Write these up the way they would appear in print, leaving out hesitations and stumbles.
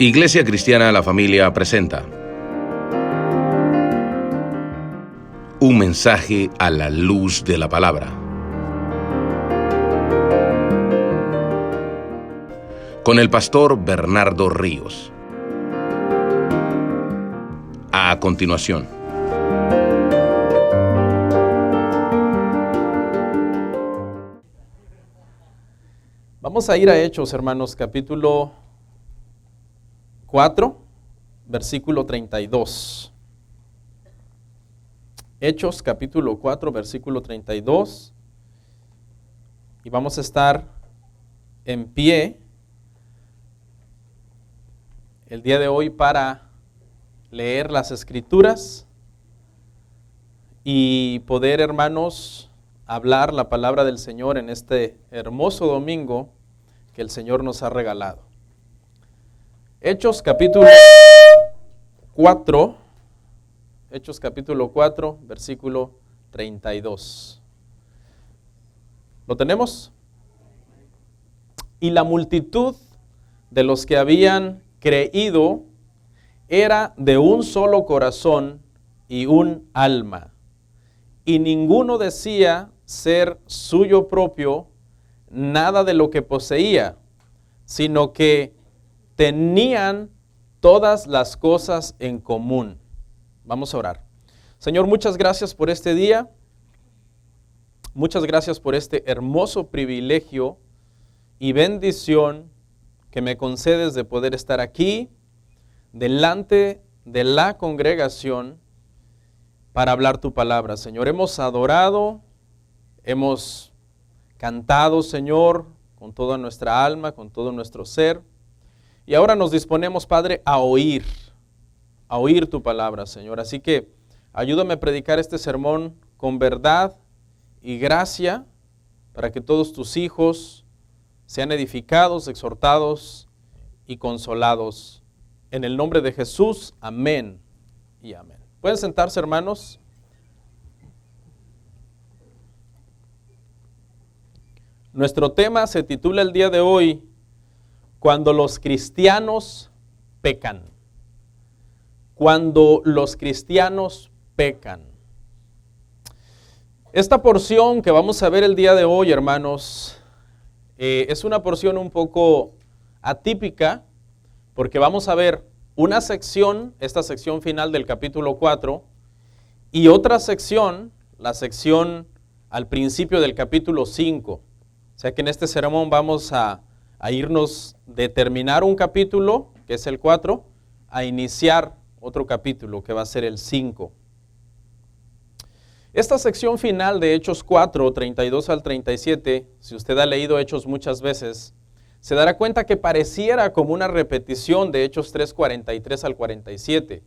Iglesia Cristiana La Familia presenta un mensaje a la luz de la palabra. Con el pastor Bernardo Ríos. A continuación. Vamos a ir a Hechos, hermanos, capítulo 4, versículo 32. Hechos, capítulo 4, versículo 32. Y vamos a estar en pie el día de hoy para leer las Escrituras y poder, hermanos, hablar la palabra del Señor en este hermoso domingo que el Señor nos ha regalado. Hechos capítulo 4, versículo 32. ¿Lo tenemos? Y la multitud de los que habían creído era de un solo corazón y un alma, y ninguno decía ser suyo propio nada de lo que poseía, sino que tenían todas las cosas en común. Vamos a orar. Señor, muchas gracias por este día. Muchas gracias por este hermoso privilegio y bendición que me concedes de poder estar aquí delante de la congregación para hablar tu palabra. Señor, hemos adorado, hemos cantado, Señor, con toda nuestra alma, con todo nuestro ser. Y ahora nos disponemos, Padre, a oír tu palabra, Señor. Así que ayúdame a predicar este sermón con verdad y gracia para que todos tus hijos sean edificados, exhortados y consolados. En el nombre de Jesús, amén y amén. ¿Pueden sentarse, hermanos? Nuestro tema se titula el día de hoy, Cuando los cristianos pecan. Cuando los cristianos pecan. Esta porción que vamos a ver el día de hoy, hermanos, es una porción un poco atípica, porque vamos a ver una sección, esta sección final del capítulo 4, y otra sección, la sección al principio del capítulo 5. O sea que en este sermón vamos a irnos de terminar un capítulo, que es el 4, a iniciar otro capítulo, que va a ser el 5. Esta sección final de Hechos 4, 32 al 37, si usted ha leído Hechos muchas veces, se dará cuenta que pareciera como una repetición de Hechos 3, 43 al 47,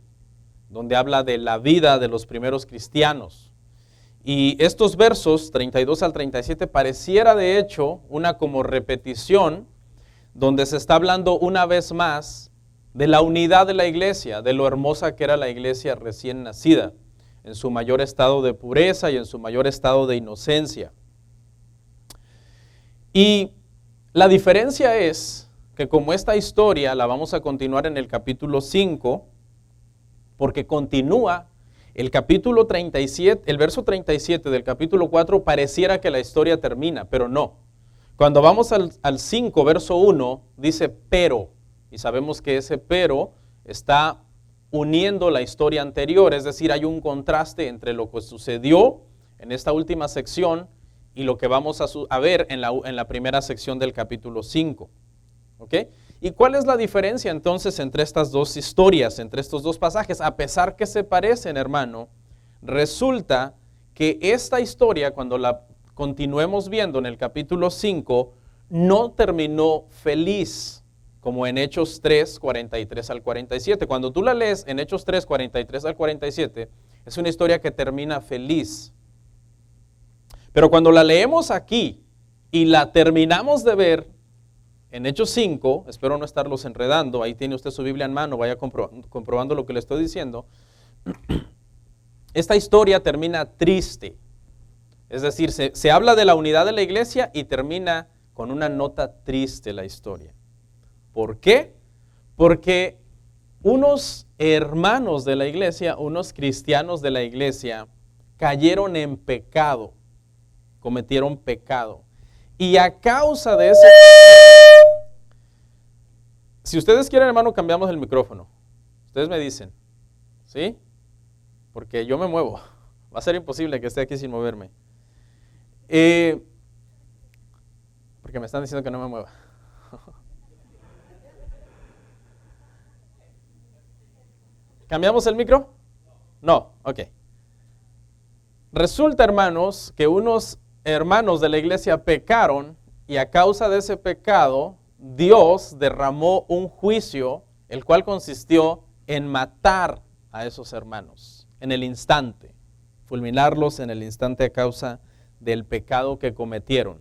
donde habla de la vida de los primeros cristianos. Y estos versos, 32 al 37, pareciera de hecho una como repetición, donde se está hablando una vez más de la unidad de la iglesia, de lo hermosa que era la iglesia recién nacida, en su mayor estado de pureza y en su mayor estado de inocencia. Y la diferencia es que como esta historia la vamos a continuar en el capítulo 5, porque continúa el capítulo 37, el verso 37 del capítulo 4 pareciera que la historia termina, pero no. Cuando vamos al 5, verso 1, dice pero, y sabemos que ese pero está uniendo la historia anterior, es decir, hay un contraste entre lo que sucedió en esta última sección y lo que vamos a ver en la primera sección del capítulo 5. ¿Ok? ¿Y cuál es la diferencia entonces entre estas dos historias, entre estos dos pasajes? A pesar que se parecen, hermano, resulta que esta historia, cuando la continuemos viendo en el capítulo 5, no terminó feliz, como en Hechos 3, 43 al 47. Cuando tú la lees en Hechos 3, 43 al 47, es una historia que termina feliz. Pero cuando la leemos aquí y la terminamos de ver en Hechos 5, espero no estarlos enredando, ahí tiene usted su Biblia en mano, vaya comprobando lo que le estoy diciendo. Esta historia termina triste, es decir, se habla de la unidad de la iglesia y termina con una nota triste la historia. ¿Por qué? Porque unos hermanos de la iglesia, unos cristianos de la iglesia, cayeron en pecado, cometieron pecado. Y a causa de ese... Si ustedes quieren, hermano, cambiamos el micrófono. Ustedes me dicen, ¿sí? Porque yo me muevo. Va a ser imposible que esté aquí sin moverme. Porque me están diciendo que no me mueva. ¿Cambiamos el micro? No, ok. Resulta, hermanos, que unos hermanos de la iglesia pecaron y a causa de ese pecado, Dios derramó un juicio, el cual consistió en matar a esos hermanos en el instante, fulminarlos en el instante a causa del pecado que cometieron.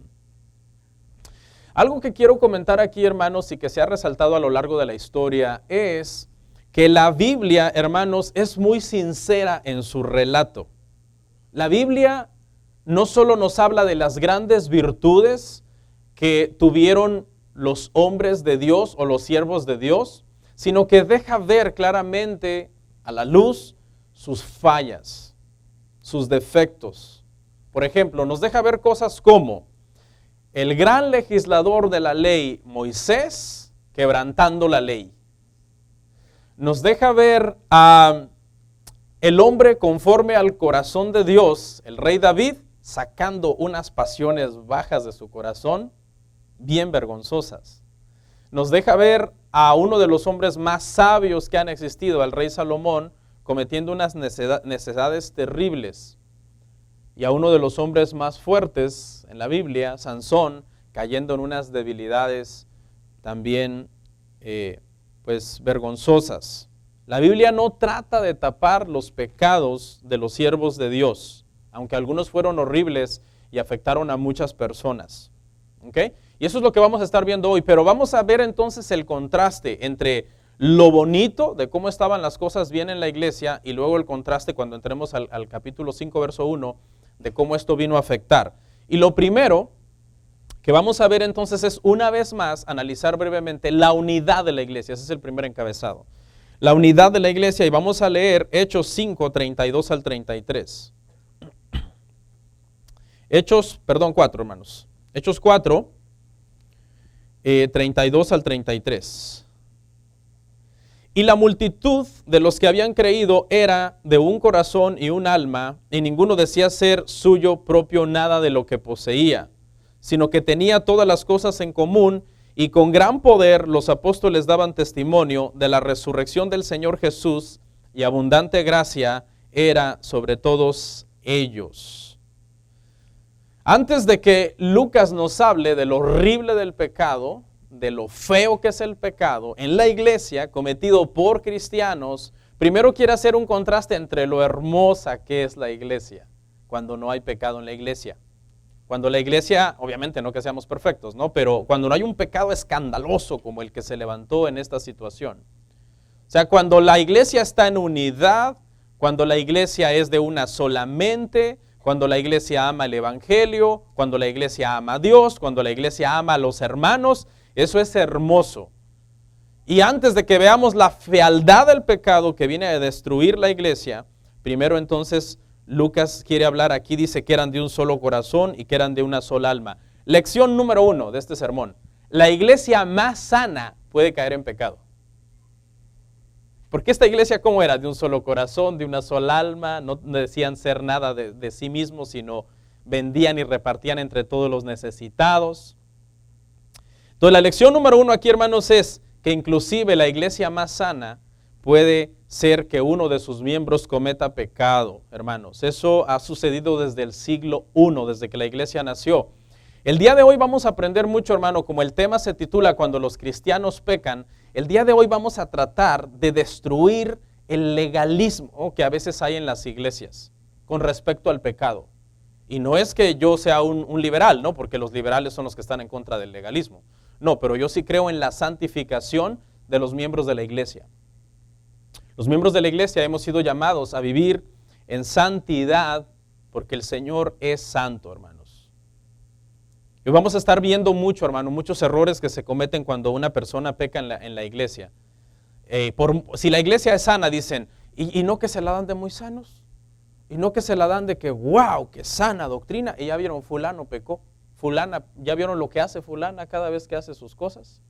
Algo que quiero comentar aquí, hermanos, y que se ha resaltado a lo largo de la historia es que la Biblia, hermanos, es muy sincera en su relato. La Biblia no solo nos habla de las grandes virtudes que tuvieron los hombres de Dios o los siervos de Dios, sino que deja ver claramente a la luz sus fallas, sus defectos. Por ejemplo, nos deja ver cosas como el gran legislador de la ley, Moisés, quebrantando la ley. Nos deja ver a el hombre conforme al corazón de Dios, el rey David, sacando unas pasiones bajas de su corazón, bien vergonzosas. Nos deja ver a uno de los hombres más sabios que han existido, al rey Salomón, cometiendo unas necedades terribles. Y a uno de los hombres más fuertes en la Biblia, Sansón, cayendo en unas debilidades también pues vergonzosas. La Biblia no trata de tapar los pecados de los siervos de Dios, aunque algunos fueron horribles y afectaron a muchas personas. ¿Ok? Y eso es lo que vamos a estar viendo hoy, pero vamos a ver entonces el contraste entre lo bonito de cómo estaban las cosas bien en la iglesia y luego el contraste cuando entremos al capítulo 5, verso 1, de cómo esto vino a afectar. Y lo primero que vamos a ver entonces es, una vez más, analizar brevemente la unidad de la iglesia. Ese es el primer encabezado. La unidad de la iglesia, y vamos a leer Hechos 5, 32 al 33. Hechos 4, hermanos. Hechos 4, 32 al 33. Y la multitud de los que habían creído era de un corazón y un alma, y ninguno decía ser suyo propio nada de lo que poseía, sino que tenía todas las cosas en común, y con gran poder los apóstoles daban testimonio de la resurrección del Señor Jesús, y abundante gracia era sobre todos ellos. Antes de que Lucas nos hable de lo horrible del pecado, de lo feo que es el pecado en la iglesia cometido por cristianos, primero quiere hacer un contraste entre lo hermosa que es la iglesia cuando no hay pecado en la iglesia. Cuando la iglesia, obviamente no que seamos perfectos, ¿no? Pero cuando no hay un pecado escandaloso como el que se levantó en esta situación. O sea, cuando la iglesia está en unidad, cuando la iglesia es de una sola mente, cuando la iglesia ama el evangelio, cuando la iglesia ama a Dios, cuando la iglesia ama a los hermanos, eso es hermoso. Y antes de que veamos la fealdad del pecado que viene a destruir la iglesia, primero entonces Lucas quiere hablar aquí, dice que eran de un solo corazón y que eran de una sola alma. Lección número 1 de este sermón. La iglesia más sana puede caer en pecado. Porque esta iglesia, ¿cómo era? De un solo corazón, de una sola alma, no decían ser nada de sí mismos, sino vendían y repartían entre todos los necesitados. Entonces la lección número 1 aquí, hermanos, es que inclusive la iglesia más sana puede ser que uno de sus miembros cometa pecado, hermanos. Eso ha sucedido desde el siglo I, desde que la iglesia nació. El día de hoy vamos a aprender mucho, hermano, como el tema se titula Cuando los cristianos pecan. El día de hoy vamos a tratar de destruir el legalismo que a veces hay en las iglesias con respecto al pecado. Y no es que yo sea un liberal, ¿no? Porque los liberales son los que están en contra del legalismo. No, pero yo sí creo en la santificación de los miembros de la iglesia. Los miembros de la iglesia hemos sido llamados a vivir en santidad porque el Señor es santo, hermanos. Y vamos a estar viendo mucho, hermano, muchos errores que se cometen cuando una persona peca en la iglesia. Si la iglesia es sana, dicen, ¿y no que se la dan de muy sanos? ¿Y no que se la dan de que, wow, qué sana doctrina? Y ya vieron, fulano pecó, fulana, ya vieron lo que hace fulana cada vez que hace sus cosas.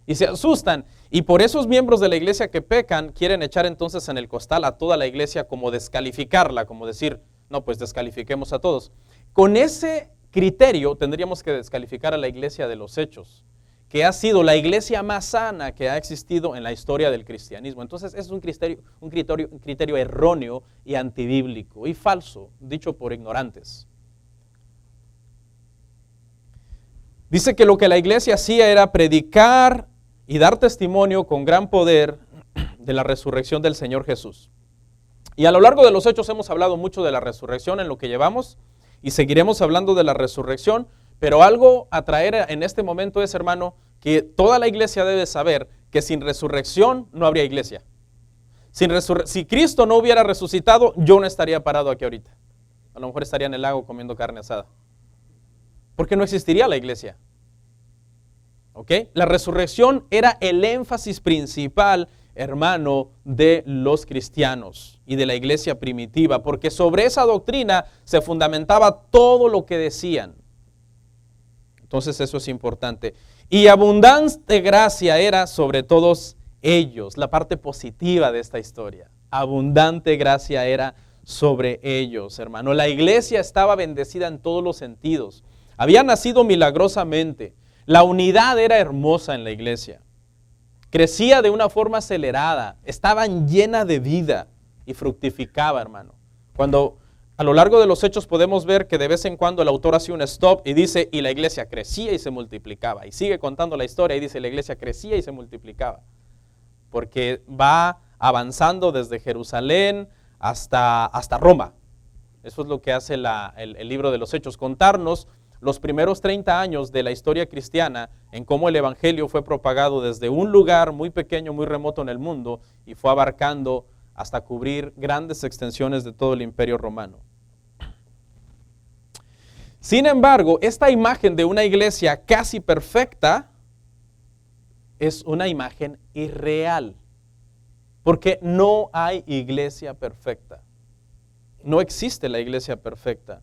Y se asustan. Y por esos miembros de la iglesia que pecan, quieren echar entonces en el costal a toda la iglesia, como descalificarla, como decir, no, pues descalifiquemos a todos. Con ese criterio tendríamos que descalificar a la iglesia de los Hechos, que ha sido la iglesia más sana que ha existido en la historia del cristianismo. Entonces es un criterio erróneo y antibíblico y falso, dicho por ignorantes. Dice que lo que la iglesia hacía era predicar y dar testimonio con gran poder de la resurrección del Señor Jesús. Y a lo largo de los Hechos hemos hablado mucho de la resurrección en lo que llevamos y seguiremos hablando de la resurrección. Pero algo a traer en este momento es, hermano, que toda la iglesia debe saber que sin resurrección no habría iglesia. Si Cristo no hubiera resucitado, yo no estaría parado aquí ahorita. A lo mejor estaría en el lago comiendo carne asada. Porque no existiría la iglesia. ¿Ok? La resurrección era el énfasis principal, hermano, de los cristianos y de la iglesia primitiva, porque sobre esa doctrina se fundamentaba todo lo que decían. Entonces eso es importante. Y abundante gracia era sobre todos ellos, la parte positiva de esta historia. Abundante gracia era sobre ellos, hermano. La iglesia estaba bendecida en todos los sentidos. Había nacido milagrosamente. La unidad era hermosa en la iglesia. Crecía de una forma acelerada. Estaban llena de vida y fructificaba, hermano. Cuando a lo largo de los Hechos podemos ver que de vez en cuando el autor hace un stop y dice, y la iglesia crecía y se multiplicaba. Y sigue contando la historia y dice, la iglesia crecía y se multiplicaba. Porque va avanzando desde Jerusalén hasta Roma. Eso es lo que hace el libro de los Hechos, contarnos los primeros 30 años de la historia cristiana en cómo el evangelio fue propagado desde un lugar muy pequeño, muy remoto en el mundo y fue abarcando hasta cubrir grandes extensiones de todo el imperio romano. Sin embargo, esta imagen de una iglesia casi perfecta es una imagen irreal, porque no hay iglesia perfecta. No existe la iglesia perfecta.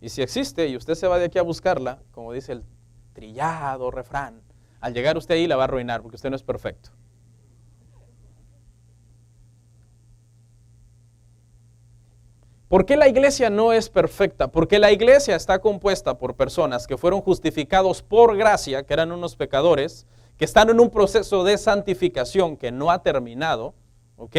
Y si existe, y usted se va de aquí a buscarla, como dice el trillado refrán, al llegar usted ahí la va a arruinar, porque usted no es perfecto. ¿Por qué la iglesia no es perfecta? Porque la iglesia está compuesta por personas que fueron justificados por gracia, que eran unos pecadores, que están en un proceso de santificación que no ha terminado, ¿ok?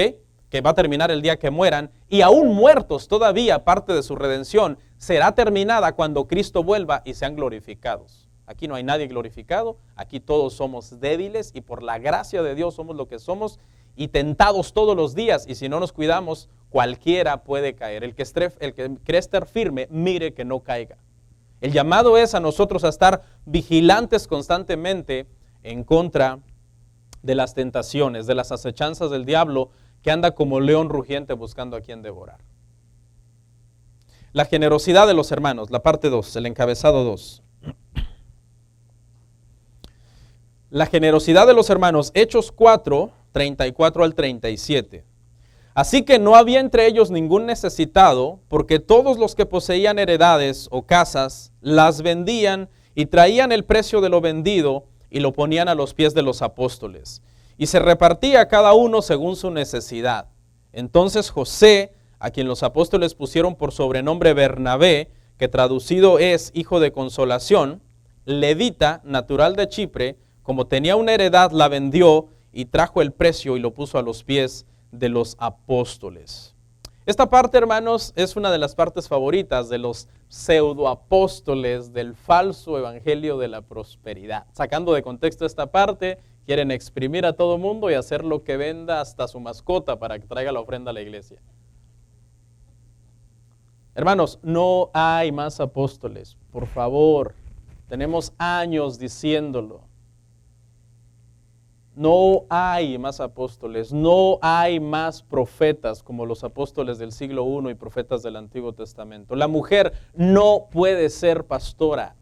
Que va a terminar el día que mueran, y aún muertos todavía, parte de su redención será terminada cuando Cristo vuelva y sean glorificados. Aquí no hay nadie glorificado, aquí todos somos débiles y por la gracia de Dios somos lo que somos y tentados todos los días, y si no nos cuidamos, cualquiera puede caer. El que cree estar firme, mire que no caiga. El llamado es a nosotros a estar vigilantes constantemente en contra de las tentaciones, de las acechanzas del diablo, que anda como león rugiente buscando a quien devorar. La generosidad de los hermanos, la parte 2, el encabezado 2. La generosidad de los hermanos, Hechos 4, 34 al 37. Así que no había entre ellos ningún necesitado, porque todos los que poseían heredades o casas las vendían y traían el precio de lo vendido y lo ponían a los pies de los apóstoles. Y se repartía cada uno según su necesidad. Entonces José, a quien los apóstoles pusieron por sobrenombre Bernabé, que traducido es hijo de consolación, levita, natural de Chipre, como tenía una heredad, la vendió y trajo el precio y lo puso a los pies de los apóstoles. Esta parte, hermanos, es una de las partes favoritas de los pseudoapóstoles del falso evangelio de la prosperidad. Sacando de contexto esta parte, quieren exprimir a todo mundo y hacer lo que venda hasta su mascota para que traiga la ofrenda a la iglesia. Hermanos, no hay más apóstoles, por favor. Tenemos años diciéndolo. No hay más apóstoles, no hay más profetas como los apóstoles del siglo I y profetas del Antiguo Testamento. La mujer no puede ser pastora.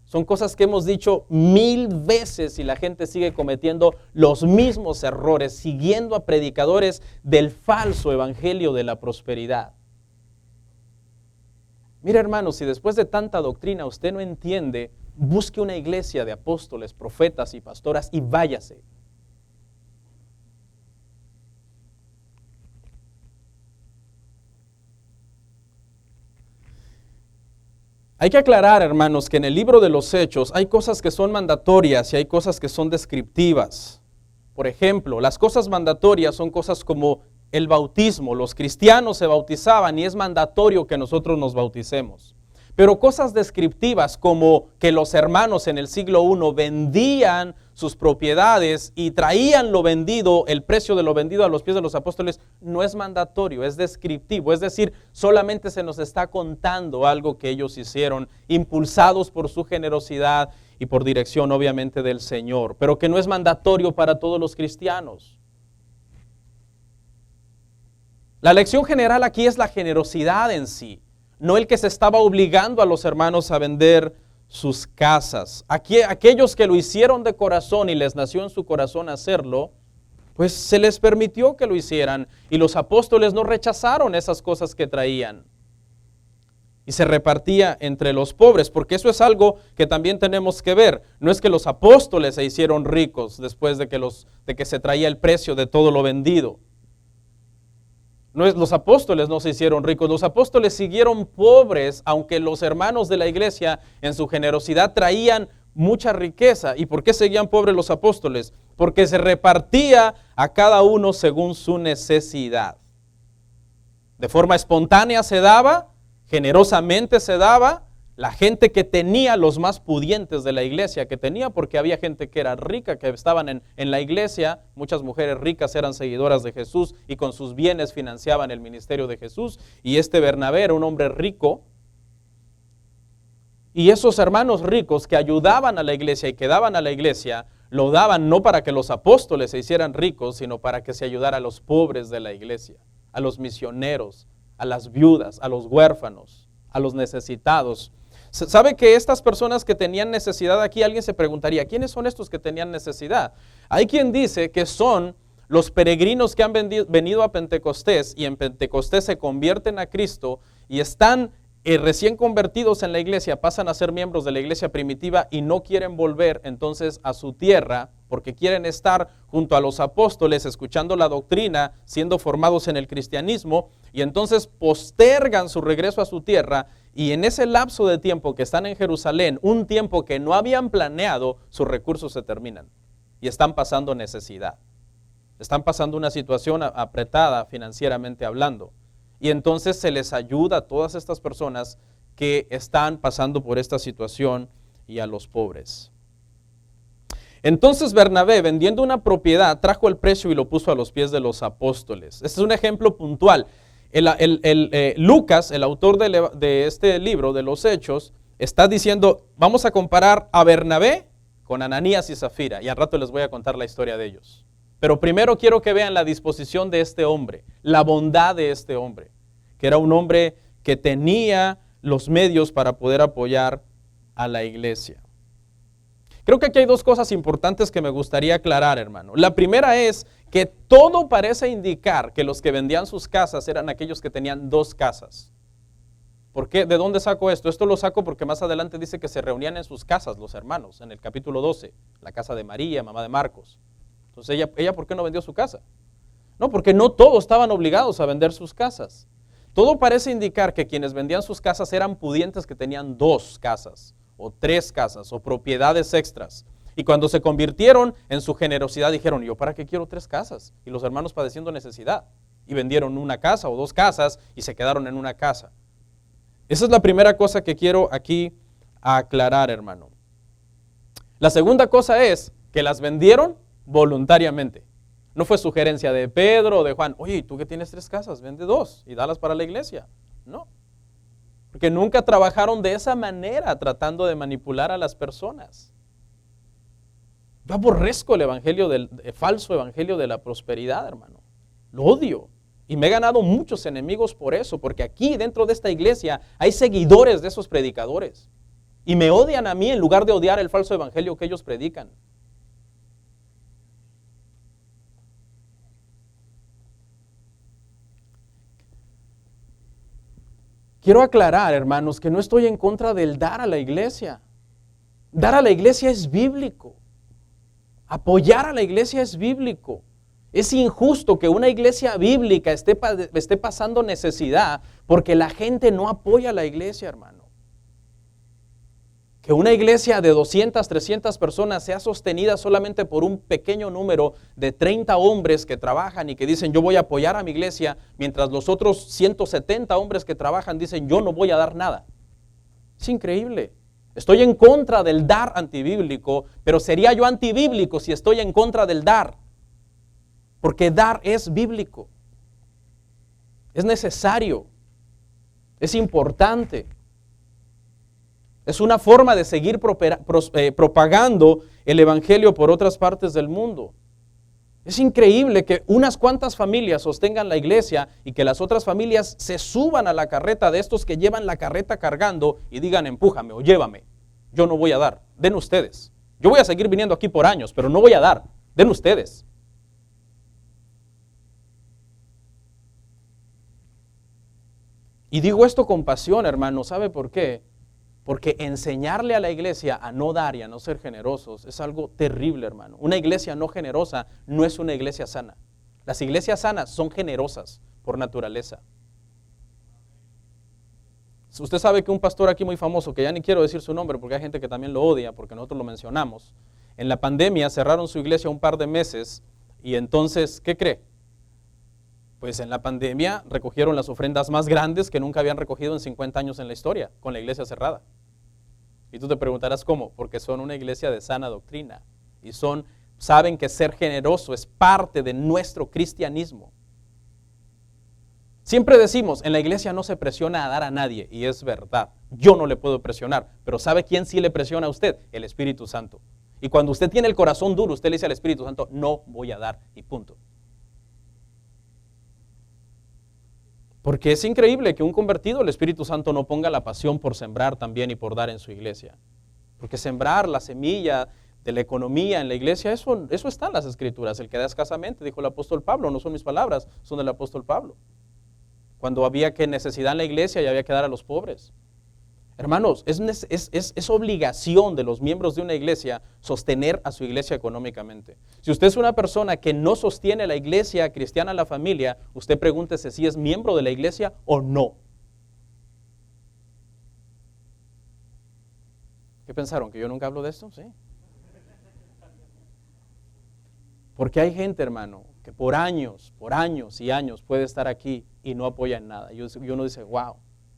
Son cosas que hemos dicho 1000 veces y la gente sigue cometiendo los mismos errores, siguiendo a predicadores del falso evangelio de la prosperidad. Mira, hermanos, si después de tanta doctrina usted no entiende, busque una iglesia de apóstoles, profetas y pastoras y váyase. Hay que aclarar, hermanos, que en el libro de los Hechos hay cosas que son mandatorias y hay cosas que son descriptivas. Por ejemplo, las cosas mandatorias son cosas como el bautismo. Los cristianos se bautizaban y es mandatorio que nosotros nos bauticemos. Pero cosas descriptivas como que los hermanos en el siglo I vendían sus propiedades y traían lo vendido, el precio de lo vendido a los pies de los apóstoles, no es mandatorio, es descriptivo. Es decir, solamente se nos está contando algo que ellos hicieron, impulsados por su generosidad y por dirección obviamente del Señor, pero que no es mandatorio para todos los cristianos. La lección general aquí es la generosidad en sí. No el que se estaba obligando a los hermanos a vender sus casas. Aquellos que lo hicieron de corazón y les nació en su corazón hacerlo, pues se les permitió que lo hicieran. Y los apóstoles no rechazaron esas cosas que traían. Y se repartía entre los pobres, porque eso es algo que también tenemos que ver. No es que los apóstoles se hicieron ricos después de que se traía el precio de todo lo vendido. Los apóstoles no se hicieron ricos, los apóstoles siguieron pobres, aunque los hermanos de la iglesia en su generosidad traían mucha riqueza. ¿Y por qué seguían pobres los apóstoles? Porque se repartía a cada uno según su necesidad. De forma espontánea se daba, generosamente se daba. La gente que tenía, los más pudientes de la iglesia que tenía, porque había gente que era rica, que estaban en la iglesia, muchas mujeres ricas eran seguidoras de Jesús y con sus bienes financiaban el ministerio de Jesús. Y este Bernabé era un hombre rico. Y esos hermanos ricos que ayudaban a la iglesia y que daban a la iglesia, lo daban no para que los apóstoles se hicieran ricos, sino para que se ayudara a los pobres de la iglesia, a los misioneros, a las viudas, a los huérfanos, a los necesitados. ¿Sabe que estas personas que tenían necesidad aquí, alguien se preguntaría, ¿quiénes son estos que tenían necesidad? Hay quien dice que son los peregrinos que han venido a Pentecostés y en Pentecostés se convierten a Cristo y están recién convertidos en la iglesia, pasan a ser miembros de la iglesia primitiva y no quieren volver entonces a su tierra porque quieren estar junto a los apóstoles escuchando la doctrina, siendo formados en el cristianismo y entonces postergan su regreso a su tierra y en ese lapso de tiempo que están en Jerusalén, un tiempo que no habían planeado, sus recursos se terminan y están pasando necesidad. Están pasando una situación apretada financieramente hablando. Y entonces se les ayuda a todas estas personas que están pasando por esta situación y a los pobres. Entonces Bernabé, vendiendo una propiedad, trajo el precio y lo puso a los pies de los apóstoles. Este es un ejemplo puntual. Lucas, el autor de este libro, de los Hechos, está diciendo, vamos a comparar a Bernabé con Ananías y Zafira. Y al rato les voy a contar la historia de ellos. Pero primero quiero que vean la disposición de este hombre, la bondad de este hombre, que era un hombre que tenía los medios para poder apoyar a la iglesia. Creo que aquí hay dos cosas importantes que me gustaría aclarar, hermano. La primera es que todo parece indicar que los que vendían sus casas eran aquellos que tenían dos casas. ¿Por qué? ¿De dónde saco esto? Esto lo saco porque más adelante dice que se reunían en sus casas los hermanos, en el capítulo 12, la casa de María, mamá de Marcos. Entonces ella ¿por qué no vendió su casa? No, porque no todos estaban obligados a vender sus casas. Todo parece indicar que quienes vendían sus casas eran pudientes que tenían dos casas, o tres casas, o propiedades extras. Y cuando se convirtieron en su generosidad dijeron, ¿yo para qué quiero tres casas? Y los hermanos padeciendo necesidad. Y vendieron una casa o dos casas y se quedaron en una casa. Esa es la primera cosa que quiero aquí aclarar, hermano. La segunda cosa es que las vendieron voluntariamente. No fue sugerencia de Pedro o de Juan, oye, tú que tienes tres casas, vende dos y dalas para la iglesia. No, porque nunca trabajaron de esa manera tratando de manipular a las personas. Yo aborrezco el falso evangelio de la prosperidad, hermano. Lo odio. Y me he ganado muchos enemigos por eso, porque aquí dentro de esta iglesia hay seguidores de esos predicadores. Y me odian a mí en lugar de odiar el falso evangelio que ellos predican. Quiero aclarar, hermanos, que no estoy en contra del dar a la iglesia. Dar a la iglesia es bíblico. Apoyar a la iglesia es bíblico. Es injusto que una iglesia bíblica esté pasando necesidad porque la gente no apoya a la iglesia, hermano. Que una iglesia de 200, 300 personas sea sostenida solamente por un pequeño número de 30 hombres que trabajan y que dicen yo voy a apoyar a mi iglesia, mientras los otros 170 hombres que trabajan dicen yo no voy a dar nada. Es increíble. Estoy en contra del dar antibíblico, pero sería yo antibíblico si estoy en contra del dar. Porque dar es bíblico. Es necesario. Es importante. Es una forma de seguir propagando el evangelio por otras partes del mundo. Es increíble que unas cuantas familias sostengan la iglesia y que las otras familias se suban a la carreta de estos que llevan la carreta cargando y digan empújame o llévame. Yo no voy a dar, den ustedes. Yo voy a seguir viniendo aquí por años, pero no voy a dar, den ustedes. Y digo esto con pasión, hermano, ¿sabe por qué? Porque enseñarle a la iglesia a no dar y a no ser generosos es algo terrible, hermano. Una iglesia no generosa no es una iglesia sana. Las iglesias sanas son generosas por naturaleza. Usted sabe que un pastor aquí muy famoso, que ya ni quiero decir su nombre porque hay gente que también lo odia porque nosotros lo mencionamos, en la pandemia cerraron su iglesia un par de meses y entonces, ¿qué cree? Pues en la pandemia recogieron las ofrendas más grandes que nunca habían recogido en 50 años en la historia, con la iglesia cerrada. Y tú te preguntarás cómo, porque son una iglesia de sana doctrina y saben que ser generoso es parte de nuestro cristianismo. Siempre decimos, en la iglesia no se presiona a dar a nadie, y es verdad, yo no le puedo presionar, pero ¿sabe quién sí le presiona a usted? El Espíritu Santo. Y cuando usted tiene el corazón duro, usted le dice al Espíritu Santo, no voy a dar, y punto. Porque es increíble que un convertido, el Espíritu Santo, no ponga la pasión por sembrar también y por dar en su iglesia. Porque sembrar la semilla de la economía en la iglesia, eso está en las Escrituras. El que da escasamente, dijo el apóstol Pablo, no son mis palabras, son del apóstol Pablo. Cuando había que necesidad en la iglesia y había que dar a los pobres. Hermanos, es obligación de los miembros de una iglesia sostener a su iglesia económicamente. Si usted es una persona que no sostiene la iglesia cristiana, la familia, usted pregúntese si es miembro de la iglesia o no. ¿Qué pensaron? ¿Que yo nunca hablo de esto? Sí. Porque hay gente, hermano, que por años y años puede estar aquí y no apoya en nada. Y uno dice, wow,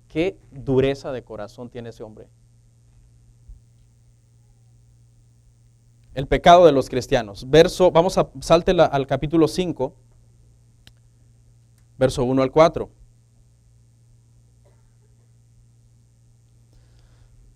qué dureza de corazón tiene ese hombre. El pecado de los cristianos. Sáltela al capítulo 5, verso 1 al 4.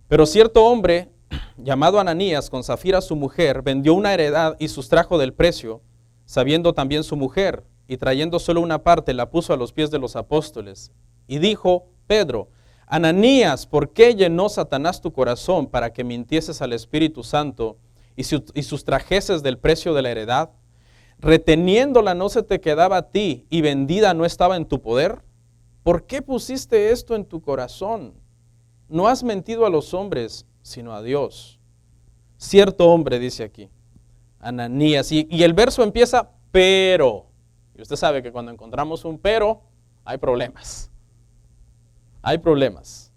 Pero cierto hombre llamado Ananías, con Zafira su mujer, vendió una heredad y sustrajo del precio, sabiendo también su mujer, y trayendo solo una parte, la puso a los pies de los apóstoles. Y dijo Pedro, Ananías, ¿por qué llenó Satanás tu corazón para que mintieses al Espíritu Santo y sustrajeses del precio de la heredad? Reteniéndola no se te quedaba a ti y vendida no estaba en tu poder. ¿Por qué pusiste esto en tu corazón? No has mentido a los hombres, sino a Dios. Cierto hombre, dice aquí, Ananías, y el verso empieza, pero, y usted sabe que cuando encontramos un pero, hay problemas. Hay problemas.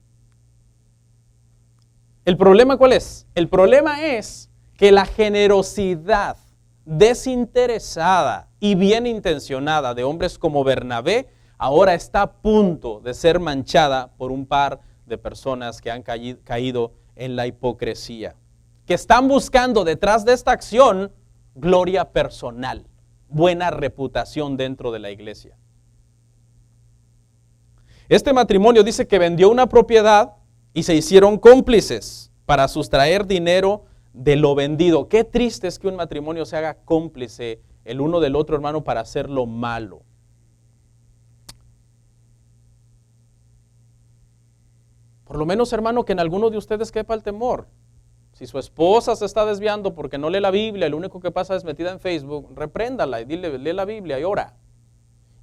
¿El problema cuál es? El problema es que la generosidad desinteresada y bien intencionada de hombres como Bernabé ahora está a punto de ser manchada por un par de personas que han caído en la hipocresía, que están buscando detrás de esta acción gloria personal, buena reputación dentro de la iglesia. Este matrimonio dice que vendió una propiedad y se hicieron cómplices para sustraer dinero de lo vendido. Qué triste es que un matrimonio se haga cómplice el uno del otro, hermano, para hacer lo malo. Por lo menos, hermano, que en alguno de ustedes quepa el temor. Si su esposa se está desviando porque no lee la Biblia, y lo único que pasa es metida en Facebook, repréndala y dile, lee la Biblia y ora.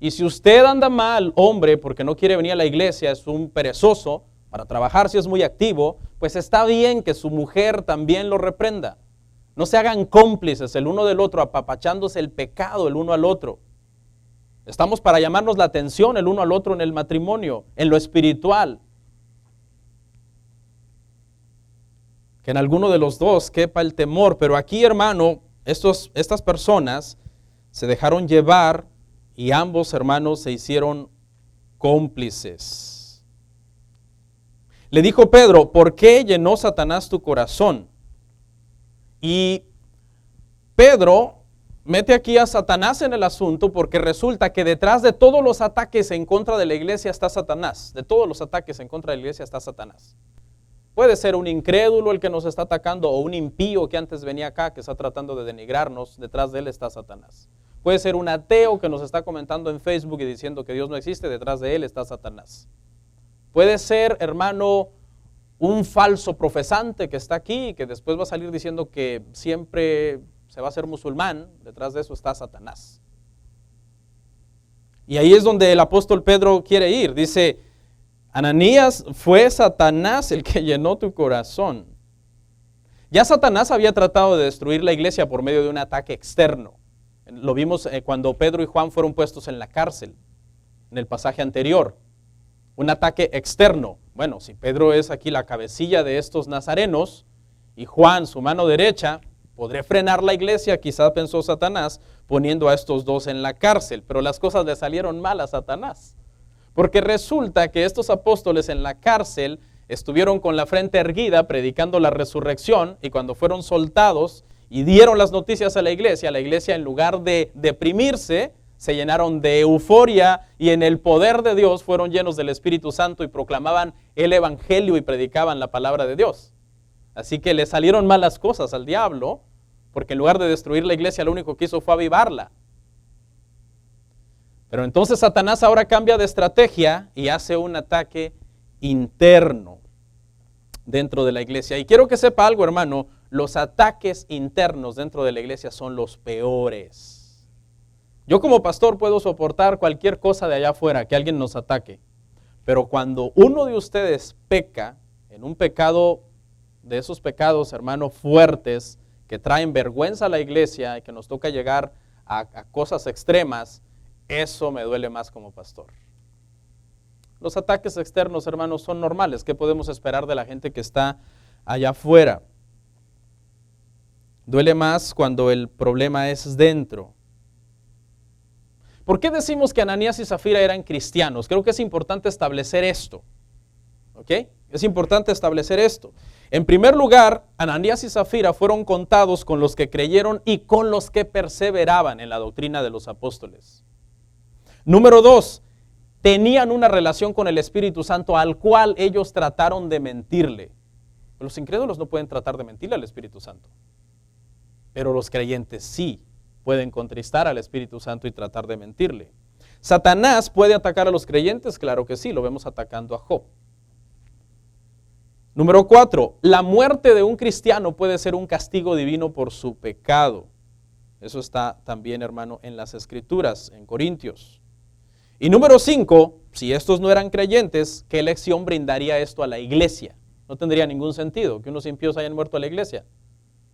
Y si usted anda mal, hombre, porque no quiere venir a la iglesia, es un perezoso, para trabajar si es muy activo, pues está bien que su mujer también lo reprenda. No se hagan cómplices el uno del otro, apapachándose el pecado el uno al otro. Estamos para llamarnos la atención el uno al otro en el matrimonio, en lo espiritual. Que en alguno de los dos quepa el temor, pero aquí, hermano, estas personas se dejaron llevar y ambos, hermanos, se hicieron cómplices. Le dijo Pedro, ¿por qué llenó Satanás tu corazón? Y Pedro mete aquí a Satanás en el asunto porque resulta que detrás de todos los ataques en contra de la iglesia está Satanás. De todos los ataques en contra de la iglesia está Satanás. Puede ser un incrédulo el que nos está atacando o un impío que antes venía acá que está tratando de denigrarnos. Detrás de él está Satanás. Puede ser un ateo que nos está comentando en Facebook y diciendo que Dios no existe. Detrás de él está Satanás. Puede ser, hermano, un falso profesante que está aquí y que después va a salir diciendo que siempre se va a hacer musulmán. Detrás de eso está Satanás. Y ahí es donde el apóstol Pedro quiere ir. Dice, Ananías, fue Satanás el que llenó tu corazón. Ya Satanás había tratado de destruir la iglesia por medio de un ataque externo. Lo vimos cuando Pedro y Juan fueron puestos en la cárcel, en el pasaje anterior. Un ataque externo. Bueno, si Pedro es aquí la cabecilla de estos nazarenos y Juan su mano derecha, podré frenar la iglesia, quizá pensó Satanás, poniendo a estos dos en la cárcel. Pero las cosas le salieron mal a Satanás. Porque resulta que estos apóstoles en la cárcel estuvieron con la frente erguida predicando la resurrección y cuando fueron soltados y dieron las noticias a la iglesia en lugar de deprimirse, se llenaron de euforia y en el poder de Dios fueron llenos del Espíritu Santo y proclamaban el evangelio y predicaban la palabra de Dios. Así que le salieron malas cosas al diablo, porque en lugar de destruir la iglesia lo único que hizo fue avivarla. Pero entonces Satanás ahora cambia de estrategia y hace un ataque interno dentro de la iglesia. Y quiero que sepa algo, hermano, los ataques internos dentro de la iglesia son los peores. Yo como pastor puedo soportar cualquier cosa de allá afuera, que alguien nos ataque. Pero cuando uno de ustedes peca en un pecado, de esos pecados, hermano, fuertes, que traen vergüenza a la iglesia y que nos toca llegar a cosas extremas, eso me duele más como pastor. Los ataques externos, hermanos, son normales. ¿Qué podemos esperar de la gente que está allá afuera? Duele más cuando el problema es dentro. ¿Por qué decimos que Ananías y Zafira eran cristianos? Creo que es importante establecer esto. ¿Ok? Es importante establecer esto. En primer lugar, Ananías y Zafira fueron contados con los que creyeron y con los que perseveraban en la doctrina de los apóstoles. Número 2, tenían una relación con el Espíritu Santo al cual ellos trataron de mentirle. Los incrédulos no pueden tratar de mentirle al Espíritu Santo, pero los creyentes sí pueden contristar al Espíritu Santo y tratar de mentirle. ¿Satanás puede atacar a los creyentes? Claro que sí, lo vemos atacando a Job. Número 4, la muerte de un cristiano puede ser un castigo divino por su pecado. Eso está también, hermano, en las Escrituras, en Corintios. Y número 5, si estos no eran creyentes, ¿qué lección brindaría esto a la iglesia? No tendría ningún sentido que unos impíos hayan muerto a la iglesia.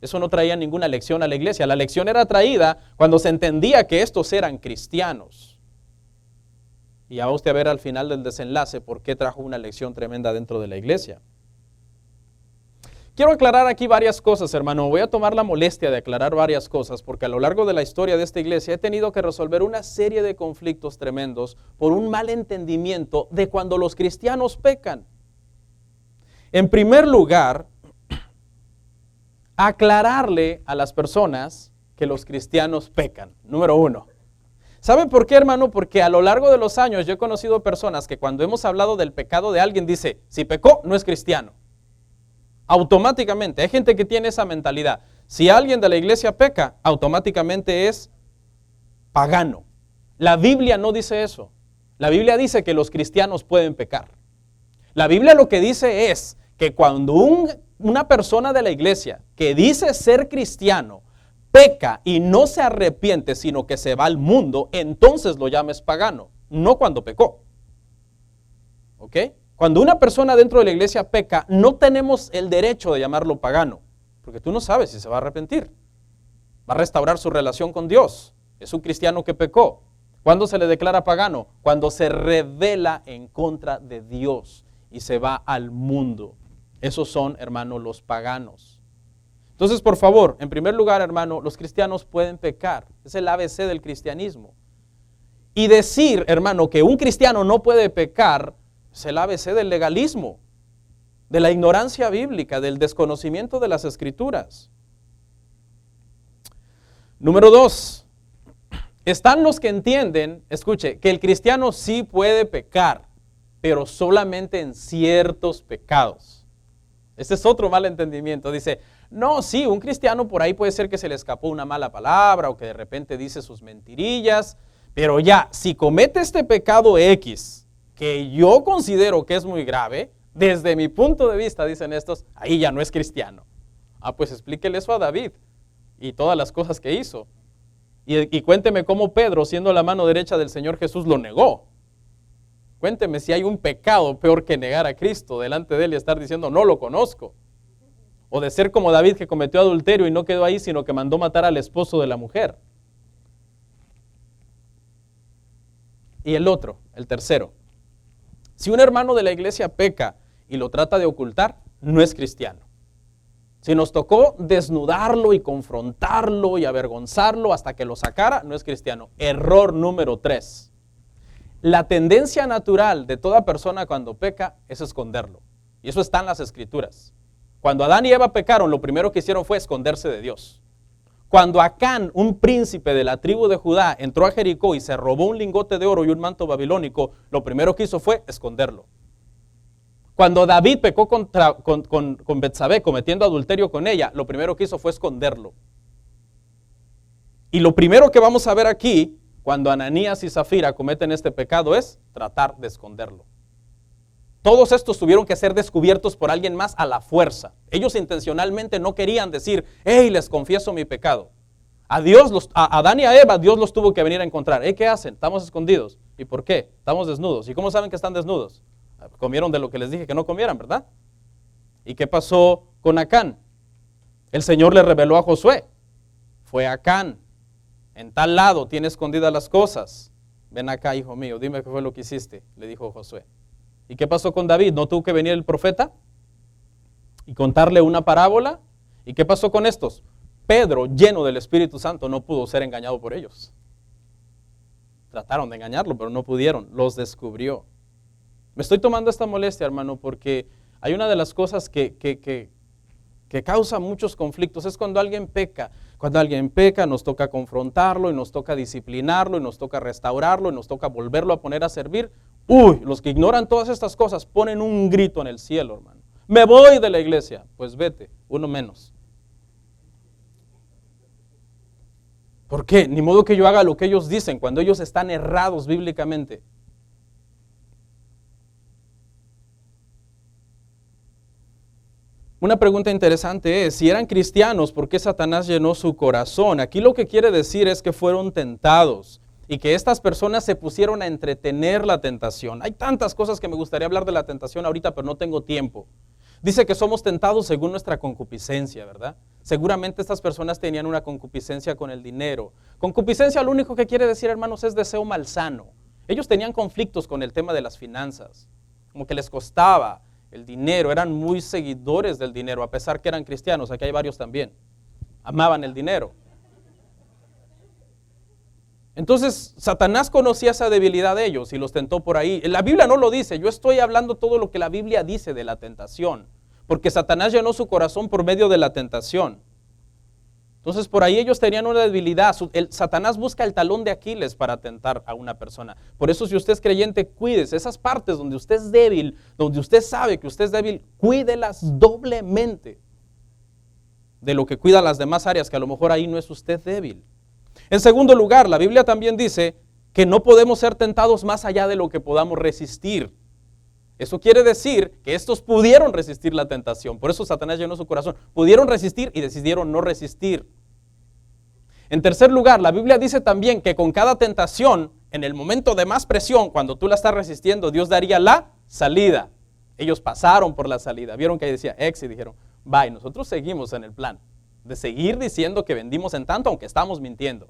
Eso no traía ninguna lección a la iglesia. La lección era traída cuando se entendía que estos eran cristianos. Y ya va usted a ver al final del desenlace por qué trajo una lección tremenda dentro de la iglesia. Quiero aclarar aquí varias cosas, hermano. Voy a tomar la molestia de aclarar varias cosas porque a lo largo de la historia de esta iglesia he tenido que resolver una serie de conflictos tremendos por un mal entendimiento de cuando los cristianos pecan. En primer lugar, aclararle a las personas que los cristianos pecan. Número 1. ¿Saben por qué, hermano? Porque a lo largo de los años yo he conocido personas que cuando hemos hablado del pecado de alguien dice, si pecó, no es cristiano. Automáticamente, hay gente que tiene esa mentalidad. Si alguien de la iglesia peca, automáticamente es pagano. La Biblia no dice eso. La Biblia dice que los cristianos pueden pecar. La Biblia lo que dice es que cuando una persona de la iglesia que dice ser cristiano peca y no se arrepiente, sino que se va al mundo, entonces lo llames pagano, no cuando pecó. ¿Ok? Cuando una persona dentro de la iglesia peca, no tenemos el derecho de llamarlo pagano, porque tú no sabes si se va a arrepentir. Va a restaurar su relación con Dios. Es un cristiano que pecó. ¿Cuándo se le declara pagano? Cuando se rebela en contra de Dios y se va al mundo. Esos son, hermano, los paganos. Entonces, por favor, en primer lugar, hermano, los cristianos pueden pecar. Es el ABC del cristianismo. Y decir, hermano, que un cristiano no puede pecar es el ABC del legalismo, de la ignorancia bíblica, del desconocimiento de las Escrituras. Número 2. Están los que entienden, escuche, que el cristiano sí puede pecar, pero solamente en ciertos pecados. Este es otro mal entendimiento. Dice, no, sí, un cristiano por ahí puede ser que se le escapó una mala palabra o que de repente dice sus mentirillas, pero ya, si comete este pecado X, que yo considero que es muy grave, desde mi punto de vista, dicen estos, ahí ya no es cristiano. Pues explíquele eso a David y todas las cosas que hizo. Y cuénteme cómo Pedro, siendo la mano derecha del Señor Jesús, lo negó. Cuénteme si hay un pecado peor que negar a Cristo delante de Él y estar diciendo, no lo conozco. O de ser como David, que cometió adulterio y no quedó ahí, sino que mandó matar al esposo de la mujer. Y el otro, el tercero. Si un hermano de la iglesia peca y lo trata de ocultar, no es cristiano. Si nos tocó desnudarlo y confrontarlo y avergonzarlo hasta que lo sacara, no es cristiano. Error número 3. La tendencia natural de toda persona cuando peca es esconderlo. Y eso está en las Escrituras. Cuando Adán y Eva pecaron, lo primero que hicieron fue esconderse de Dios. Cuando Acán, un príncipe de la tribu de Judá, entró a Jericó y se robó un lingote de oro y un manto babilónico, lo primero que hizo fue esconderlo. Cuando David pecó con Betsabé, cometiendo adulterio con ella, lo primero que hizo fue esconderlo. Y lo primero que vamos a ver aquí, cuando Ananías y Zafira cometen este pecado, es tratar de esconderlo. Todos estos tuvieron que ser descubiertos por alguien más a la fuerza. Ellos intencionalmente no querían decir, hey, les confieso mi pecado. A Adán y a Eva, Dios los tuvo que venir a encontrar. ¿Qué hacen? Estamos escondidos. ¿Y por qué? Estamos desnudos. ¿Y cómo saben que están desnudos? Comieron de lo que les dije que no comieran, ¿verdad? ¿Y qué pasó con Acán? El Señor le reveló a Josué. Fue Acán. En tal lado tiene escondidas las cosas. Ven acá, hijo mío, dime qué fue lo que hiciste, le dijo Josué. ¿Y qué pasó con David? ¿No tuvo que venir el profeta y contarle una parábola? ¿Y qué pasó con estos? Pedro, lleno del Espíritu Santo, no pudo ser engañado por ellos. Trataron de engañarlo, pero no pudieron. Los descubrió. Me estoy tomando esta molestia, hermano, porque hay una de las cosas que causa muchos conflictos. Es cuando alguien peca. Cuando alguien peca, nos toca confrontarlo y nos toca disciplinarlo y nos toca restaurarlo y nos toca volverlo a poner a servir. Los que ignoran todas estas cosas ponen un grito en el cielo, hermano. Me voy de la iglesia. Pues vete, uno menos. ¿Por qué? Ni modo que yo haga lo que ellos dicen cuando ellos están errados bíblicamente. Una pregunta interesante es, si eran cristianos, ¿por qué Satanás llenó su corazón? Aquí lo que quiere decir es que fueron tentados y que estas personas se pusieron a entretener la tentación. Hay tantas cosas que me gustaría hablar de la tentación ahorita, pero no tengo tiempo. Dice que somos tentados según nuestra concupiscencia, ¿verdad? Seguramente estas personas tenían una concupiscencia con el dinero. Concupiscencia lo único que quiere decir, hermanos, es deseo malsano. Ellos tenían conflictos con el tema de las finanzas, como que les costaba el dinero, eran muy seguidores del dinero, a pesar que eran cristianos, aquí hay varios también, amaban el dinero. Entonces, Satanás conocía esa debilidad de ellos y los tentó por ahí. La Biblia no lo dice, yo estoy hablando todo lo que la Biblia dice de la tentación, porque Satanás llenó su corazón por medio de la tentación. Entonces, por ahí ellos tenían una debilidad. Satanás busca el talón de Aquiles para tentar a una persona. Por eso, si usted es creyente, cuídese. Esas partes donde usted es débil, donde usted sabe que usted es débil, cuídelas doblemente de lo que cuida las demás áreas, que a lo mejor ahí no es usted débil. En segundo lugar, la Biblia también dice que no podemos ser tentados más allá de lo que podamos resistir. Eso quiere decir que estos pudieron resistir la tentación. Por eso Satanás llenó su corazón. Pudieron resistir y decidieron no resistir. En tercer lugar, la Biblia dice también que con cada tentación, en el momento de más presión, cuando tú la estás resistiendo, Dios daría la salida. Ellos pasaron por la salida. Vieron que ahí decía ex y dijeron, va, y nosotros seguimos en el plan de seguir diciendo que vendimos en tanto, aunque estamos mintiendo.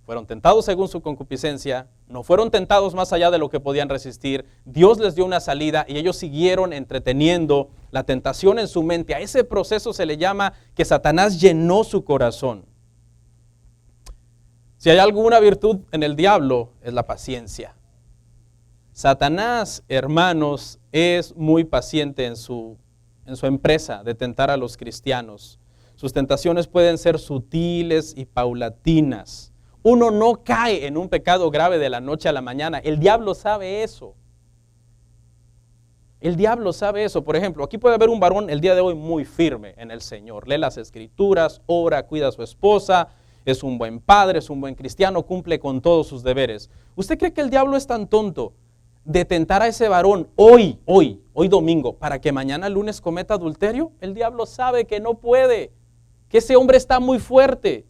Fueron tentados según su concupiscencia, no fueron tentados más allá de lo que podían resistir. Dios les dio una salida y ellos siguieron entreteniendo la tentación en su mente. A ese proceso se le llama que Satanás llenó su corazón. Si hay alguna virtud en el diablo, es la paciencia. Satanás, hermanos, es muy paciente en su empresa de tentar a los cristianos. Sus tentaciones pueden ser sutiles y paulatinas. Uno no cae en un pecado grave de la noche a la mañana. El diablo sabe eso. El diablo sabe eso. Por ejemplo, aquí puede haber un varón el día de hoy muy firme en el Señor. Lee las Escrituras, ora, cuida a su esposa, es un buen padre, es un buen cristiano, cumple con todos sus deberes. ¿Usted cree que el diablo es tan tonto de tentar a ese varón hoy domingo, para que mañana lunes cometa adulterio? El diablo sabe que no puede, que ese hombre está muy fuerte,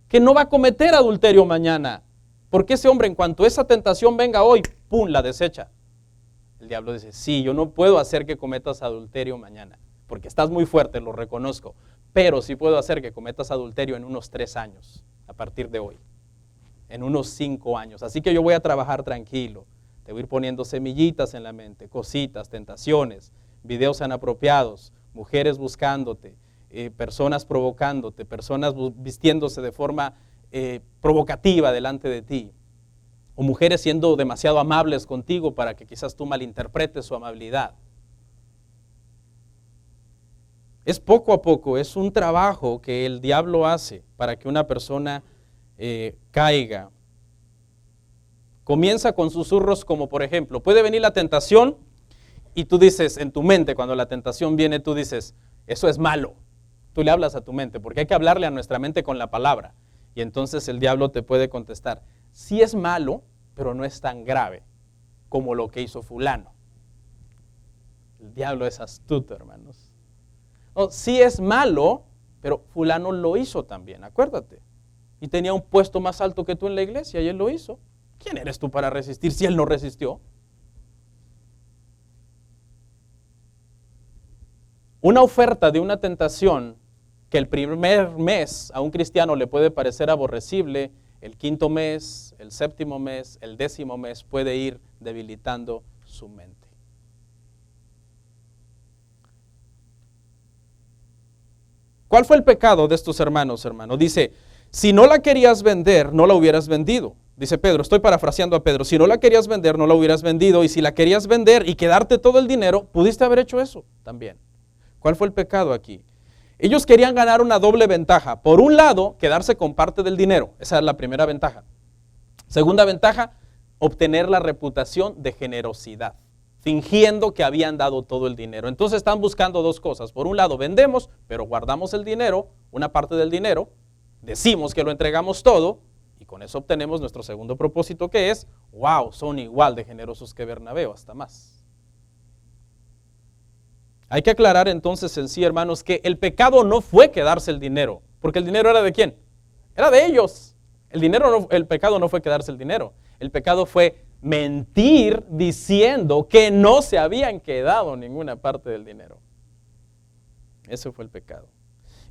que no va a cometer adulterio mañana, porque ese hombre, en cuanto esa tentación venga hoy, ¡pum!, la desecha. El diablo dice, sí, yo no puedo hacer que cometas adulterio mañana, porque estás muy fuerte, lo reconozco, pero sí puedo hacer que cometas adulterio en unos 3 años, a partir de hoy, en unos 5 años. Así que yo voy a trabajar tranquilo, te voy a ir poniendo semillitas en la mente, cositas, tentaciones, videos inapropiados, mujeres buscándote, personas provocándote, personas vistiéndose de forma provocativa delante de ti, o mujeres siendo demasiado amables contigo para que quizás tú malinterpretes su amabilidad. Es poco a poco, es un trabajo que el diablo hace para que una persona caiga. Comienza con susurros como, por ejemplo, puede venir la tentación y tú dices en tu mente, cuando la tentación viene, tú dices, eso es malo. Tú le hablas a tu mente, porque hay que hablarle a nuestra mente con la palabra. Y entonces el diablo te puede contestar, sí es malo, pero no es tan grave como lo que hizo fulano. El diablo es astuto, hermanos. No, sí es malo, pero fulano lo hizo también, acuérdate. Y tenía un puesto más alto que tú en la iglesia y él lo hizo. ¿Quién eres tú para resistir si él no resistió? Una oferta de una tentación que el primer mes a un cristiano le puede parecer aborrecible, el 5.º mes, el 7.º mes, el 10.º mes puede ir debilitando su mente. ¿Cuál fue el pecado de estos hermanos, hermano? Dice, si no la querías vender, no la hubieras vendido. Dice Pedro, estoy parafraseando a Pedro, si no la querías vender, no la hubieras vendido, y si la querías vender y quedarte todo el dinero, pudiste haber hecho eso también. ¿Cuál fue el pecado aquí? Ellos querían ganar una doble ventaja. Por un lado, quedarse con parte del dinero. Esa es la primera ventaja. Segunda ventaja, obtener la reputación de generosidad, fingiendo que habían dado todo el dinero. Entonces están buscando dos cosas. Por un lado, vendemos, pero guardamos el dinero, una parte del dinero, decimos que lo entregamos todo, y con eso obtenemos nuestro segundo propósito, que es, wow, son igual de generosos que Bernabé, hasta más. Hay que aclarar entonces en sí, hermanos, que el pecado no fue quedarse el dinero, porque el dinero era ¿de quién? Era de ellos. El pecado no fue quedarse el dinero. El pecado fue mentir diciendo que no se habían quedado ninguna parte del dinero. Ese fue el pecado.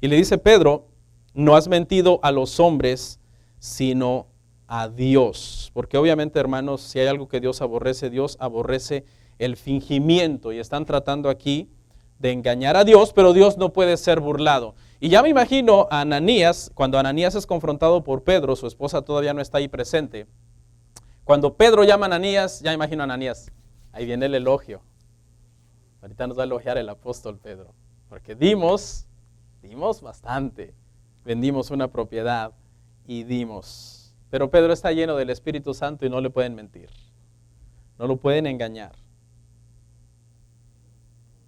Y le dice Pedro, no has mentido a los hombres, sino a Dios. Porque obviamente, hermanos, si hay algo que Dios aborrece el fingimiento. Y están tratando aquí de engañar a Dios, pero Dios no puede ser burlado. Y ya me imagino a Ananías, cuando Ananías es confrontado por Pedro, su esposa todavía no está ahí presente. Cuando Pedro llama a Ananías, ya imagino a Ananías, ahí viene el elogio. Ahorita nos va a elogiar el apóstol Pedro, porque dimos bastante, vendimos una propiedad y dimos. Pero Pedro está lleno del Espíritu Santo y no le pueden mentir, no lo pueden engañar.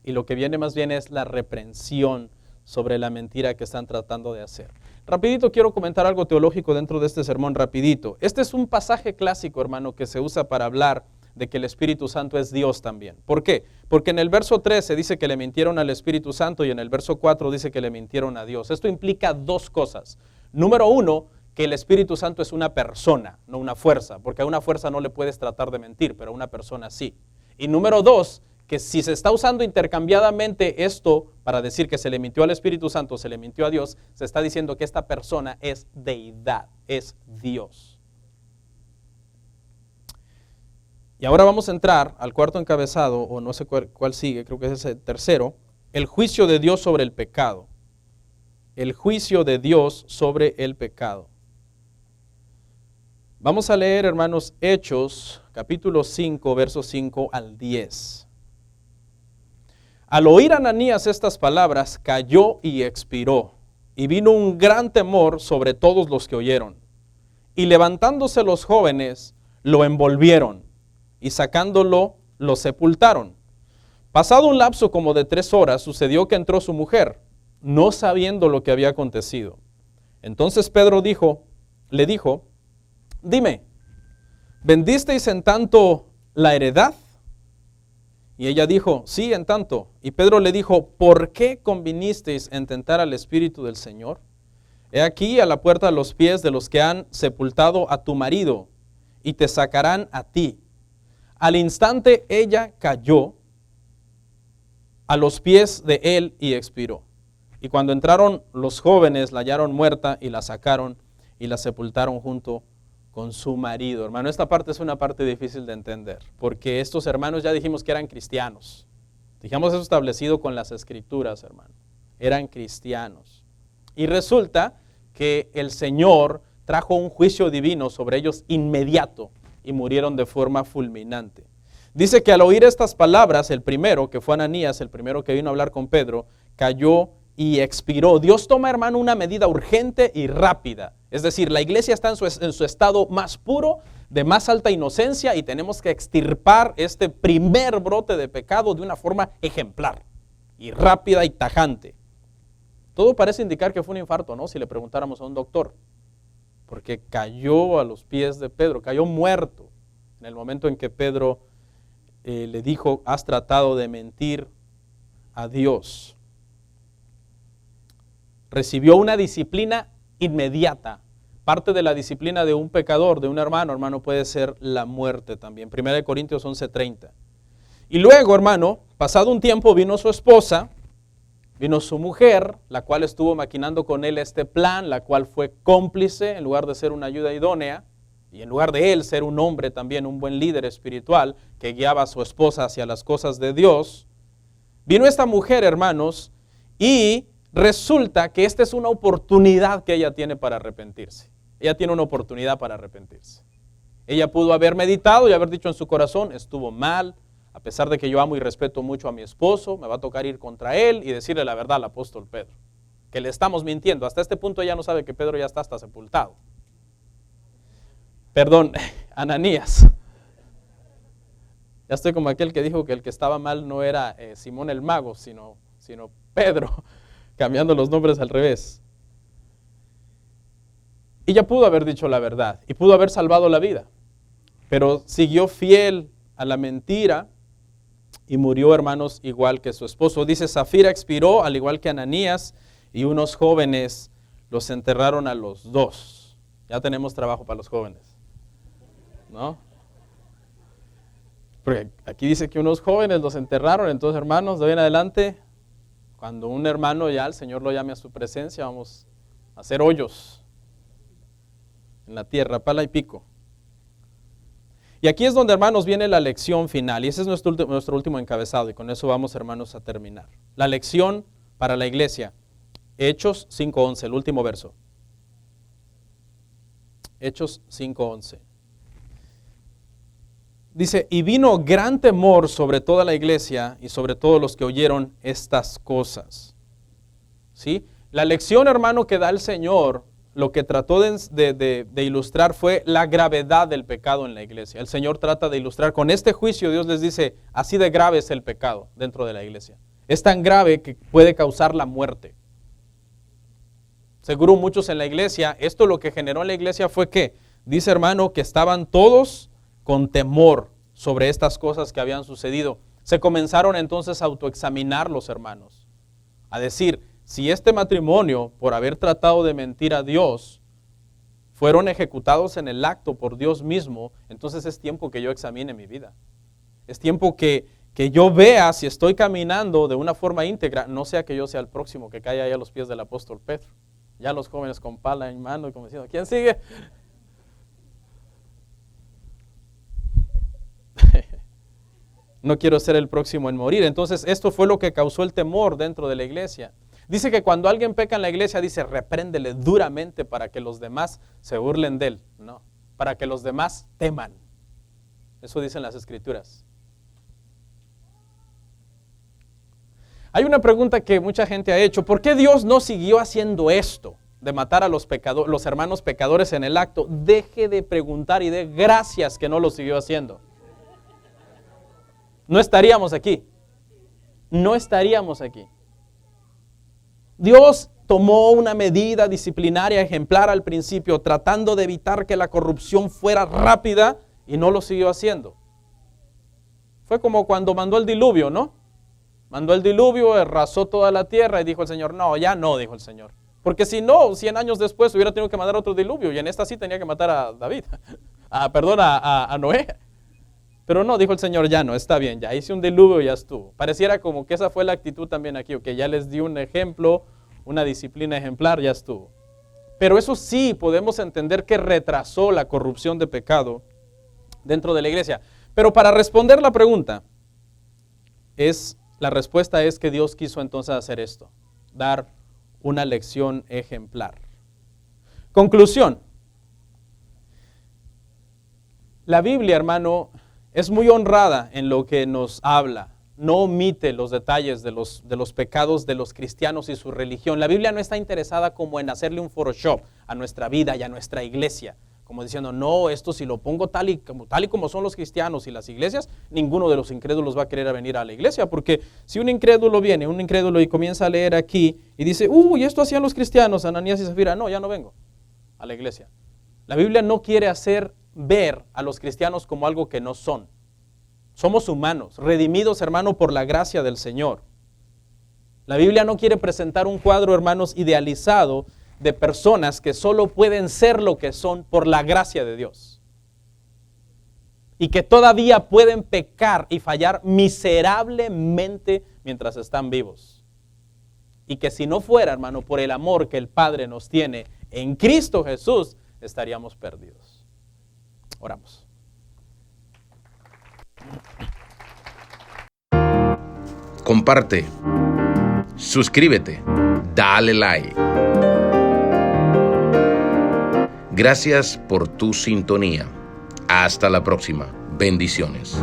Y lo que viene más bien es la reprensión sobre la mentira que están tratando de hacer. Rapidito quiero comentar algo teológico dentro de este sermón, rapidito. Este es un pasaje clásico, hermano, que se usa para hablar de que el Espíritu Santo es Dios también. ¿Por qué? Porque en el verso 13 dice que le mintieron al Espíritu Santo y en el verso 4 dice que le mintieron a Dios. Esto implica dos cosas. Número uno, que el Espíritu Santo es una persona, no una fuerza, porque a una fuerza no le puedes tratar de mentir, pero a una persona sí. Y número dos, que si se está usando intercambiadamente esto para decir que se le mintió al Espíritu Santo, se le mintió a Dios, se está diciendo que esta persona es deidad, es Dios. Y ahora vamos a entrar al cuarto encabezado, o no sé cuál sigue, creo que es el tercero, el juicio de Dios sobre el pecado. El juicio de Dios sobre el pecado. Vamos a leer, hermanos, Hechos, capítulo 5, versos 5 al 10. Al oír Ananías estas palabras, cayó y expiró, y vino un gran temor sobre todos los que oyeron. Y levantándose los jóvenes, lo envolvieron, y sacándolo, lo sepultaron. Pasado un lapso como de 3 horas, sucedió que entró su mujer, no sabiendo lo que había acontecido. Entonces Pedro le dijo, dime, ¿vendisteis en tanto la heredad? Y ella dijo, sí, en tanto. Y Pedro le dijo, ¿por qué convinisteis en tentar al Espíritu del Señor? He aquí a la puerta los pies de los que han sepultado a tu marido, y te sacarán a ti. Al instante ella cayó a los pies de él y expiró. Y cuando entraron los jóvenes, la hallaron muerta y la sacaron y la sepultaron junto con su marido. Hermano, esta parte es una parte difícil de entender, porque estos hermanos ya dijimos que eran cristianos. Dijimos eso establecido con las Escrituras, hermano. Eran cristianos. Y resulta que el Señor trajo un juicio divino sobre ellos inmediato y murieron de forma fulminante. Dice que al oír estas palabras, el primero, que fue Ananías, el primero que vino a hablar con Pedro, cayó y expiró. Dios toma, hermano, una medida urgente y rápida. Es decir, la iglesia está en su estado más puro, de más alta inocencia, y tenemos que extirpar este primer brote de pecado de una forma ejemplar y rápida y tajante. Todo parece indicar que fue un infarto, ¿no? Si le preguntáramos a un doctor, porque cayó a los pies de Pedro, cayó muerto en el momento en que Pedro le dijo, has tratado de mentir a Dios. Recibió una disciplina inmediata. Parte de la disciplina de un pecador, de un hermano, puede ser la muerte también. 1 Corintios 11:30. Y luego, hermano, pasado un tiempo vino su esposa, vino su mujer, la cual estuvo maquinando con él este plan, la cual fue cómplice en lugar de ser una ayuda idónea, y en lugar de él ser un hombre también, un buen líder espiritual que guiaba a su esposa hacia las cosas de Dios. Vino esta mujer, hermanos, y resulta que esta es una oportunidad que ella tiene para arrepentirse. Ella tiene una oportunidad para arrepentirse. Ella pudo haber meditado y haber dicho en su corazón, estuvo mal, a pesar de que yo amo y respeto mucho a mi esposo, me va a tocar ir contra él y decirle la verdad al apóstol Pedro, que le estamos mintiendo. Hasta este punto ella no sabe que Pedro ya está hasta sepultado. Perdón, Ananías. Ya estoy como aquel que dijo que el que estaba mal no era Simón el mago, sino Pedro, cambiando los nombres al revés. Ella pudo haber dicho la verdad y pudo haber salvado la vida, pero siguió fiel a la mentira y murió, hermanos, igual que su esposo. Dice, Zafira expiró al igual que Ananías, y unos jóvenes los enterraron a los dos. Ya tenemos trabajo para los jóvenes, ¿no? Porque aquí dice que unos jóvenes los enterraron. Entonces, hermanos, de hoy en adelante, cuando un hermano ya el Señor lo llame a su presencia, vamos a hacer hoyos en la tierra, pala y pico. Y aquí es donde, hermanos, viene la lección final, y ese es nuestro último encabezado, y con eso vamos, hermanos, a terminar. La lección para la iglesia, Hechos 5:11, el último verso. Hechos 5:11. Dice, y vino gran temor sobre toda la iglesia y sobre todos los que oyeron estas cosas. ¿Sí? La lección, hermano, que da el Señor, lo que trató de ilustrar fue la gravedad del pecado en la iglesia. El Señor trata de ilustrar con este juicio. Dios les dice, así de grave es el pecado dentro de la iglesia. Es tan grave que puede causar la muerte. Seguro muchos en la iglesia, esto lo que generó en la iglesia fue que, dice, hermano, que estaban todos con temor sobre estas cosas que habían sucedido. Se comenzaron entonces a autoexaminar los hermanos, a decir, si este matrimonio, por haber tratado de mentir a Dios, fueron ejecutados en el acto por Dios mismo, entonces es tiempo que yo examine mi vida. Es tiempo que yo vea si estoy caminando de una forma íntegra, no sea que yo sea el próximo que caiga ahí a los pies del apóstol Pedro. Ya los jóvenes con pala en mano y como diciendo, ¿quién sigue? No quiero ser el próximo en morir. Entonces esto fue lo que causó el temor dentro de la iglesia. Dice que cuando alguien peca en la iglesia, dice, repréndele duramente para que los demás se burlen de él. No, para que los demás teman. Eso dicen las escrituras. Hay una pregunta que mucha gente ha hecho. ¿Por qué Dios no siguió haciendo esto de matar a los hermanos pecadores en el acto? Deje de preguntar y dé gracias que no lo siguió haciendo. No estaríamos aquí. No estaríamos aquí. Dios tomó una medida disciplinaria ejemplar al principio, tratando de evitar que la corrupción fuera rápida y no lo siguió haciendo. Fue como cuando mandó el diluvio, ¿no? Mandó el diluvio, arrasó toda la tierra y dijo el Señor, no, ya no, dijo el Señor. Porque si no, 100 años después hubiera tenido que mandar otro diluvio y en esta sí tenía que matar a David, a Noé. Pero no, dijo el Señor, ya no, está bien, ya hice un diluvio y ya estuvo. Pareciera como que esa fue la actitud también aquí, que ya les di un ejemplo, una disciplina ejemplar, ya estuvo. Pero eso sí, podemos entender que retrasó la corrupción de pecado dentro de la iglesia. Pero para responder la pregunta, la respuesta es que Dios quiso entonces hacer esto, dar una lección ejemplar. Conclusión. La Biblia, hermano, es muy honrada en lo que nos habla. No omite los detalles de los pecados de los cristianos y su religión. La Biblia no está interesada como en hacerle un Photoshop a nuestra vida y a nuestra iglesia. Como diciendo, no, esto si lo pongo tal y como son los cristianos y las iglesias, ninguno de los incrédulos va a querer venir a la iglesia. Porque si un incrédulo viene, y comienza a leer aquí y dice, uy, esto hacían los cristianos, Ananías y Zafira, no, ya no vengo a la iglesia. La Biblia no quiere hacer ver a los cristianos como algo que no son. Somos humanos, redimidos, hermano, por la gracia del Señor. La Biblia no quiere presentar un cuadro, hermanos, idealizado de personas que solo pueden ser lo que son por la gracia de Dios. Y que todavía pueden pecar y fallar miserablemente mientras están vivos. Y que si no fuera, hermano, por el amor que el Padre nos tiene en Cristo Jesús, estaríamos perdidos. Oramos. Comparte, suscríbete, dale like. Gracias por tu sintonía. Hasta la próxima. Bendiciones.